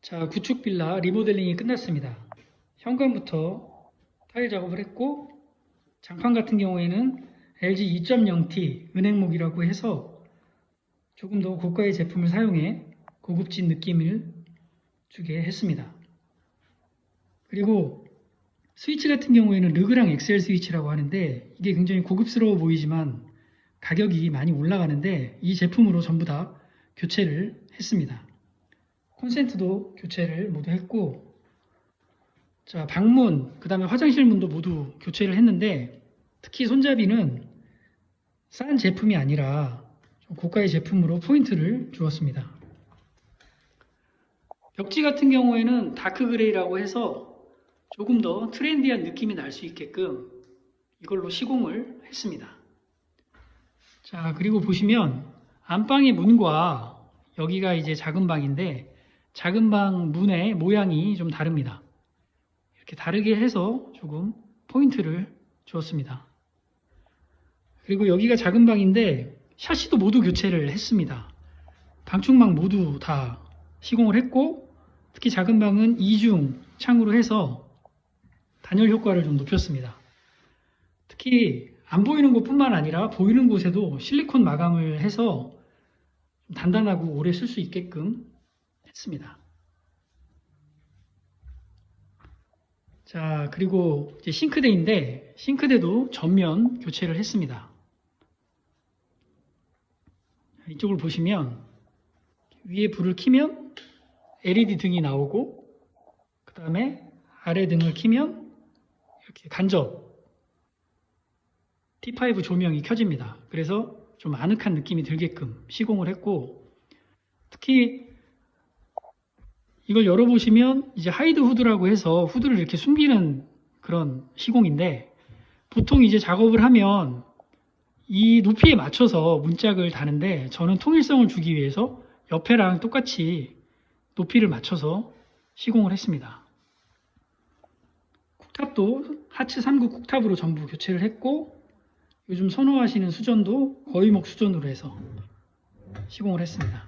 자, 구축 빌라 리모델링이 끝났습니다. 현관부터 타일 작업을 했고, 장판 같은 경우에는 LG 2.0T 은행목이라고 해서 조금 더 고가의 제품을 사용해 고급진 느낌을 주게 했습니다. 그리고 스위치 같은 경우에는 르그랑 엑셀 스위치라고 하는데, 이게 굉장히 고급스러워 보이지만 가격이 많이 올라가는데, 이 제품으로 전부 다 교체를 했습니다. 콘센트도 교체를 모두 했고, 자, 방문, 그 다음에 화장실 문도 모두 교체를 했는데, 특히 손잡이는 싼 제품이 아니라 좀 고가의 제품으로 포인트를 주었습니다. 벽지 같은 경우에는 다크 그레이라고 해서 조금 더 트렌디한 느낌이 날 수 있게끔 이걸로 시공을 했습니다. 자, 그리고 보시면 안방의 문과 여기가 이제 작은 방인데, 작은 방 문의 모양이 좀 다릅니다. 이렇게 다르게 해서 조금 포인트를 주었습니다. 그리고 여기가 작은 방인데 샤시도 모두 교체를 했습니다. 방충망 모두 다 시공을 했고, 특히 작은 방은 이중 창으로 해서 단열 효과를 좀 높였습니다. 특히 안 보이는 곳뿐만 아니라 보이는 곳에도 실리콘 마감을 해서 단단하고 오래 쓸 수 있게끔 했습니다. 자, 그리고 이제 싱크대인데, 싱크대도 전면 교체를 했습니다. 이쪽을 보시면 위에 불을 켜면 LED 등이 나오고, 그 다음에 아래 등을 켜면 이렇게 간접 T5 조명이 켜집니다. 그래서 좀 아늑한 느낌이 들게끔 시공을 했고, 특히 이걸 열어보시면 이제 하이드 후드라고 해서 후드를 이렇게 숨기는 그런 시공인데, 보통 이제 작업을 하면 이 높이에 맞춰서 문짝을 다는데, 저는 통일성을 주기 위해서 옆에랑 똑같이 높이를 맞춰서 시공을 했습니다. 쿡탑도 하츠 3구 쿡탑으로 전부 교체를 했고, 요즘 선호하시는 수전도 거위목 수전으로 해서 시공을 했습니다.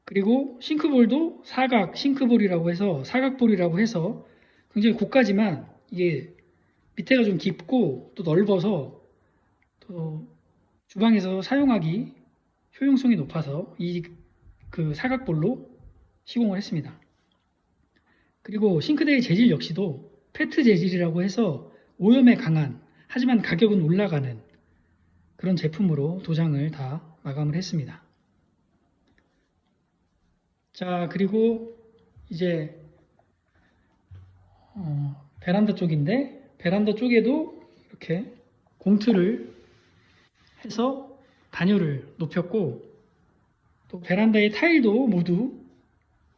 그리고 싱크볼도 사각 싱크볼이라고 해서, 사각볼이라고 해서 굉장히 고가지만 이게 밑에가 좀 깊고 또 넓어서 또 주방에서 사용하기 효용성이 높아서 그 사각볼로 시공을 했습니다. 그리고 싱크대의 재질 역시도 페트 재질이라고 해서 오염에 강한, 하지만 가격은 올라가는 그런 제품으로 도장을 다 마감을 했습니다. 자, 그리고 이제 베란다 쪽인데, 베란다 쪽에도 이렇게 공트를 해서 단열을 높였고, 또 베란다의 타일도 모두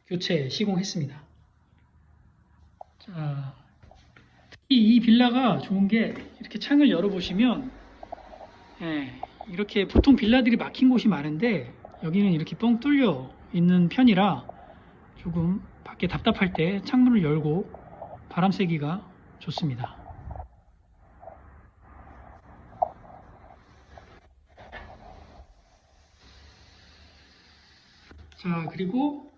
교체 시공했습니다. 자, 특히 이 빌라가 좋은 게, 이렇게 창을 열어보시면, 이렇게 보통 빌라들이 막힌 곳이 많은데 여기는 이렇게 뻥 뚫려 있는 편이라 조금 밖에 답답할 때 창문을 열고 바람 쐬기가 좋습니다. 자, 그리고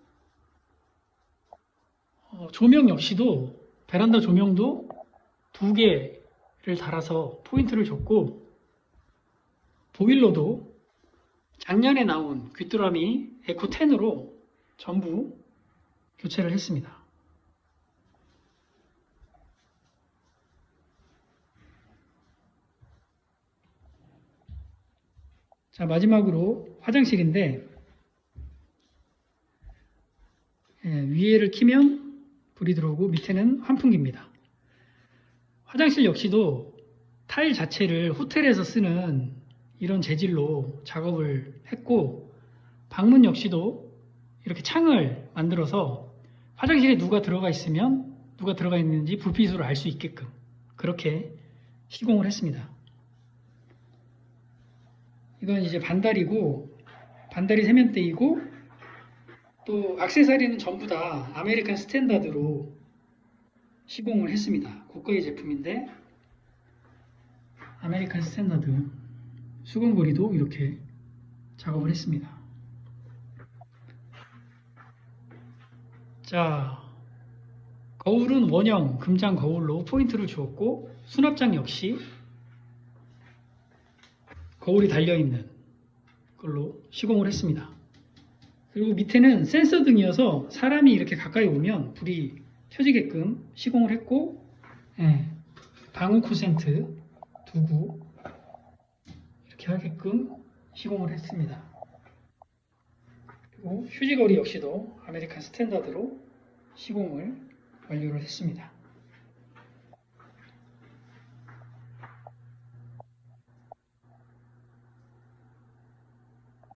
조명 역시도 베란다 조명도 2개를 달아서 포인트를 줬고, 보일러도 작년에 나온 귀뚜라미 에코10으로 전부 교체를 했습니다. 자, 마지막으로 화장실인데, 위에를 키면 불이 들어오고 밑에는 환풍기입니다. 화장실 역시도 타일 자체를 호텔에서 쓰는 이런 재질로 작업을 했고, 방문 역시도 이렇게 창을 만들어서 화장실에 누가 들어가 있으면 누가 들어가 있는지 불빛으로 알 수 있게끔 그렇게 시공을 했습니다. 이건 이제 반달이고, 반달이 세면대이고, 또 액세서리는 전부 다 아메리칸 스탠다드로 시공을 했습니다. 고가의 제품인데 아메리칸 스탠다드 수건거리도 이렇게 작업을 했습니다. 자, 거울은 원형 금장 거울로 포인트를 주었고 수납장 역시 거울이 달려있는 걸로 시공을 했습니다. 그리고 밑에는 센서 등이어서 사람이 이렇게 가까이 오면 불이 켜지게끔 시공을 했고, 예, 방우 코센트 두고 이렇게 하게끔 시공을 했습니다. 그리고 휴지거리 역시도 아메리칸 스탠다드로 시공을 완료를 했습니다.